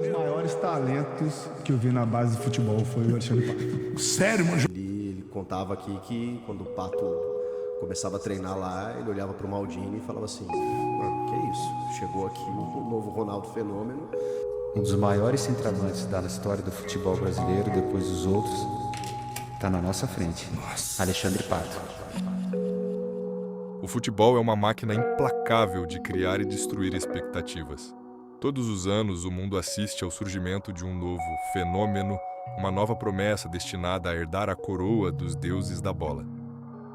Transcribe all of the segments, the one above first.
dos maiores talentos que eu vi na base de futebol foi o Alexandre Pato. Sério, mano? Ele contava aqui que quando o Pato começava a treinar lá, ele olhava pro Maldini e falava assim: mano, que é isso? Chegou aqui o novo Ronaldo Fenômeno. Um dos maiores centroavantes da história do futebol brasileiro, depois dos outros, tá na nossa frente. Alexandre Pato. O futebol é uma máquina implacável de criar e destruir expectativas. Todos os anos, o mundo assiste ao surgimento de um novo fenômeno, uma nova promessa destinada a herdar a coroa dos deuses da bola.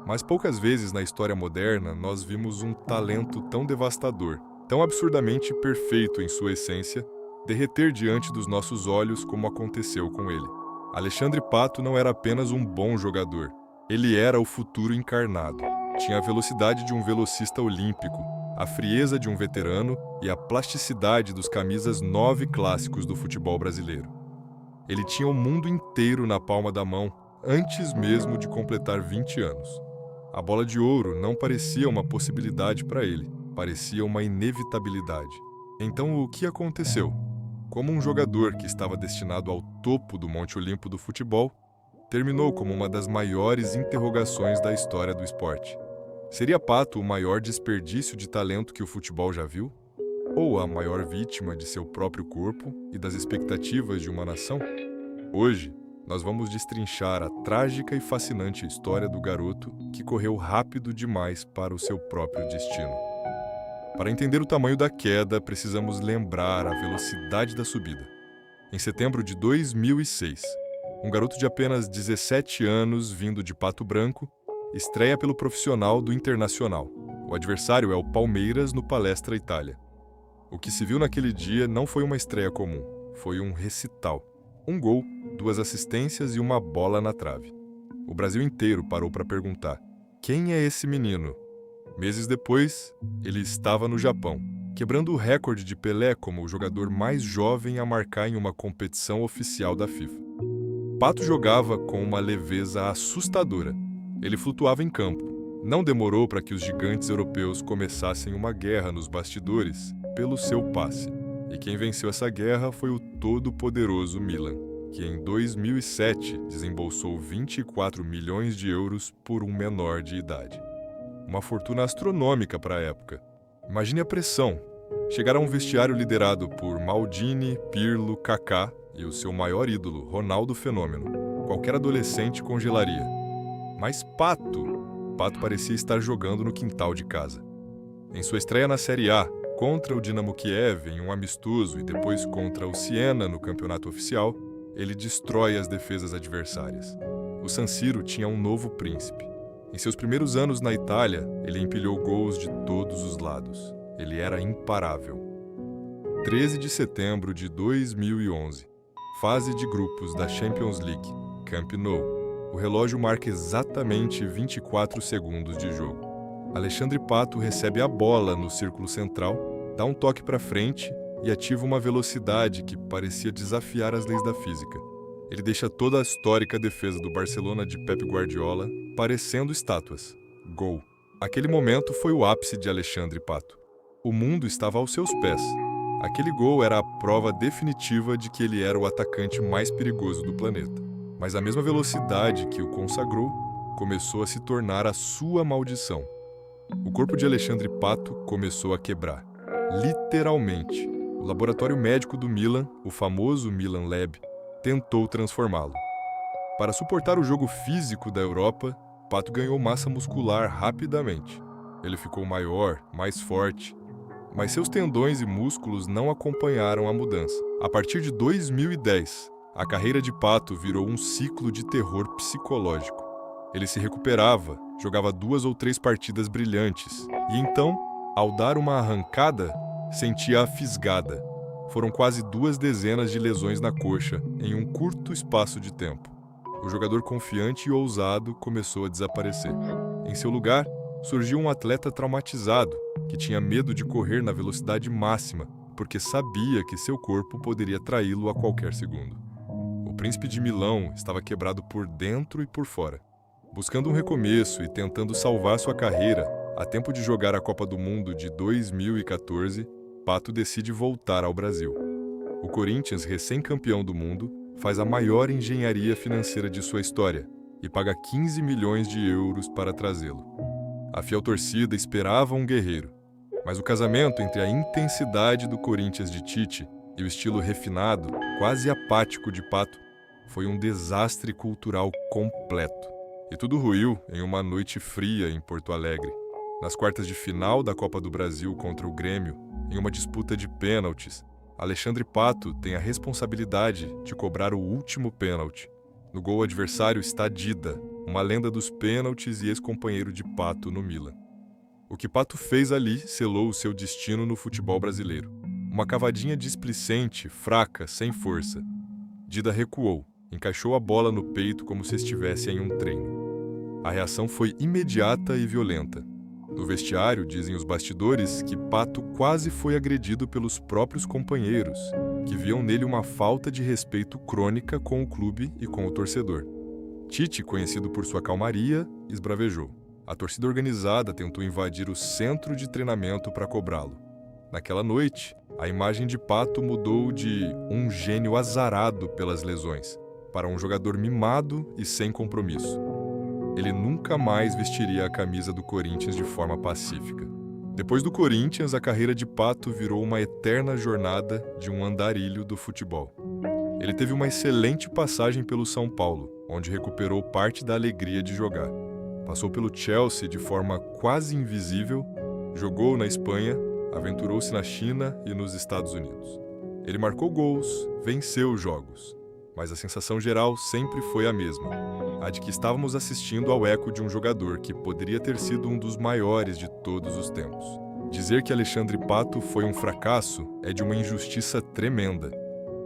Mas poucas vezes na história moderna nós vimos um talento tão devastador, tão absurdamente perfeito em sua essência, derreter diante dos nossos olhos como aconteceu com ele. Alexandre Pato não era apenas um bom jogador, ele era o futuro encarnado. Tinha a velocidade de um velocista olímpico, a frieza de um veterano e a plasticidade dos camisas 9 clássicos do futebol brasileiro. Ele tinha o mundo inteiro na palma da mão, antes mesmo de completar 20 anos. A bola de ouro não parecia uma possibilidade para ele, parecia uma inevitabilidade. Então o que aconteceu? Como um jogador que estava destinado ao topo do Monte Olimpo do futebol, terminou como uma das maiores interrogações da história do esporte. Seria Pato o maior desperdício de talento que o futebol já viu? Ou a maior vítima de seu próprio corpo e das expectativas de uma nação? Hoje, nós vamos destrinchar a trágica e fascinante história do garoto que correu rápido demais para o seu próprio destino. Para entender o tamanho da queda, precisamos lembrar a velocidade da subida. Em setembro de 2006, um garoto de apenas 17 anos, vindo de Pato Branco, estreia pelo profissional do Internacional. O adversário é o Palmeiras no Palestra Itália. O que se viu naquele dia não foi uma estreia comum, foi um recital. Um gol, 2 assistências e uma bola na trave. O Brasil inteiro parou para perguntar: quem é esse menino? Meses depois, ele estava no Japão, quebrando o recorde de Pelé como o jogador mais jovem a marcar em uma competição oficial da FIFA. Pato jogava com uma leveza assustadora. Ele flutuava em campo. Não demorou para que os gigantes europeus começassem uma guerra nos bastidores pelo seu passe. E quem venceu essa guerra foi o todo-poderoso Milan, que em 2007 desembolsou 24 milhões de euros por um menor de idade. Uma fortuna astronômica para a época. Imagine a pressão. Chegar a um vestiário liderado por Maldini, Pirlo, Kaká e o seu maior ídolo, Ronaldo Fenômeno. Qualquer adolescente congelaria. Mas Pato parecia estar jogando no quintal de casa. Em sua estreia na Série A, contra o Dinamo Kiev em um amistoso e depois contra o Siena no campeonato oficial, ele destrói as defesas adversárias. O San Siro tinha um novo príncipe. Em seus primeiros anos na Itália, ele empilhou gols de todos os lados. Ele era imparável. 13 de setembro de 2011, fase de grupos da Champions League, Camp Nou. O relógio marca exatamente 24 segundos de jogo. Alexandre Pato recebe a bola no círculo central, dá um toque para frente e ativa uma velocidade que parecia desafiar as leis da física. Ele deixa toda a histórica defesa do Barcelona de Pep Guardiola parecendo estátuas. Gol. Aquele momento foi o ápice de Alexandre Pato. O mundo estava aos seus pés. Aquele gol era a prova definitiva de que ele era o atacante mais perigoso do planeta. Mas a mesma velocidade que o consagrou começou a se tornar a sua maldição. O corpo de Alexandre Pato começou a quebrar. Literalmente. O laboratório médico do Milan, o famoso Milan Lab, tentou transformá-lo. Para suportar o jogo físico da Europa, Pato ganhou massa muscular rapidamente. Ele ficou maior, mais forte, mas seus tendões e músculos não acompanharam a mudança. A partir de 2010, a carreira de Pato virou um ciclo de terror psicológico. Ele se recuperava, jogava 2 ou 3 partidas brilhantes, e então, ao dar uma arrancada, sentia a fisgada. Foram quase 2 dezenas de lesões na coxa em um curto espaço de tempo. O jogador confiante e ousado começou a desaparecer. Em seu lugar, surgiu um atleta traumatizado, que tinha medo de correr na velocidade máxima, porque sabia que seu corpo poderia traí-lo a qualquer segundo. O príncipe de Milão estava quebrado por dentro e por fora. Buscando um recomeço e tentando salvar sua carreira, a tempo de jogar a Copa do Mundo de 2014, Pato decide voltar ao Brasil. o Corinthians, recém-campeão do mundo, faz a maior engenharia financeira de sua história e paga 15 milhões de euros para trazê-lo. A fiel torcida esperava um guerreiro, mas o casamento entre a intensidade do Corinthians de Tite e o estilo refinado, quase apático de Pato, foi um desastre cultural completo. E tudo ruiu em uma noite fria em Porto Alegre. Nas quartas de final da Copa do Brasil contra o Grêmio, em uma disputa de pênaltis, Alexandre Pato tem a responsabilidade de cobrar o último pênalti. No gol adversário está Dida, uma lenda dos pênaltis e ex-companheiro de Pato no Milan. O que Pato fez ali selou o seu destino no futebol brasileiro. Uma cavadinha displicente, fraca, sem força. Dida recuou, encaixou a bola no peito como se estivesse em um treino. A reação foi imediata e violenta. No vestiário, dizem os bastidores, que Pato quase foi agredido pelos próprios companheiros, que viam nele uma falta de respeito crônica com o clube e com o torcedor. Tite, conhecido por sua calmaria, esbravejou. A torcida organizada tentou invadir o centro de treinamento para cobrá-lo. Naquela noite, a imagem de Pato mudou de um gênio azarado pelas lesões para um jogador mimado e sem compromisso. Ele nunca mais vestiria a camisa do Corinthians de forma pacífica. Depois do Corinthians, a carreira de Pato virou uma eterna jornada de um andarilho do futebol. Ele teve uma excelente passagem pelo São Paulo, onde recuperou parte da alegria de jogar. Passou pelo Chelsea de forma quase invisível, jogou na Espanha, aventurou-se na China e nos Estados Unidos. Ele marcou gols, venceu jogos, mas a sensação geral sempre foi a mesma, a de que estávamos assistindo ao eco de um jogador que poderia ter sido um dos maiores de todos os tempos. Dizer que Alexandre Pato foi um fracasso é de uma injustiça tremenda.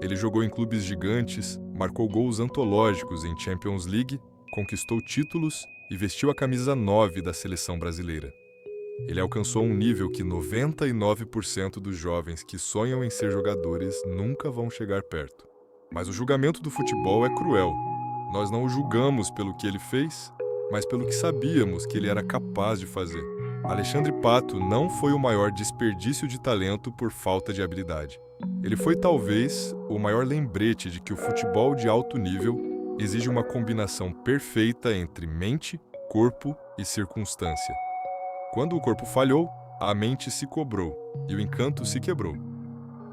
Ele jogou em clubes gigantes, marcou gols antológicos em Champions League, conquistou títulos e vestiu a camisa 9 da seleção brasileira. Ele alcançou um nível que 99% dos jovens que sonham em ser jogadores nunca vão chegar perto. Mas o julgamento do futebol é cruel. Nós não o julgamos pelo que ele fez, mas pelo que sabíamos que ele era capaz de fazer. Alexandre Pato não foi o maior desperdício de talento por falta de habilidade. Ele foi talvez o maior lembrete de que o futebol de alto nível exige uma combinação perfeita entre mente, corpo e circunstância. Quando o corpo falhou, a mente se cobrou e o encanto se quebrou.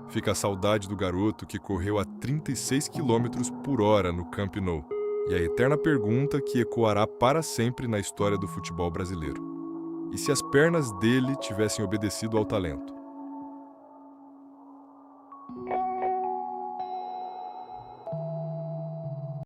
Fica a saudade do garoto que correu a 36 km por hora no Camp Nou e a eterna pergunta que ecoará para sempre na história do futebol brasileiro. E se as pernas dele tivessem obedecido ao talento?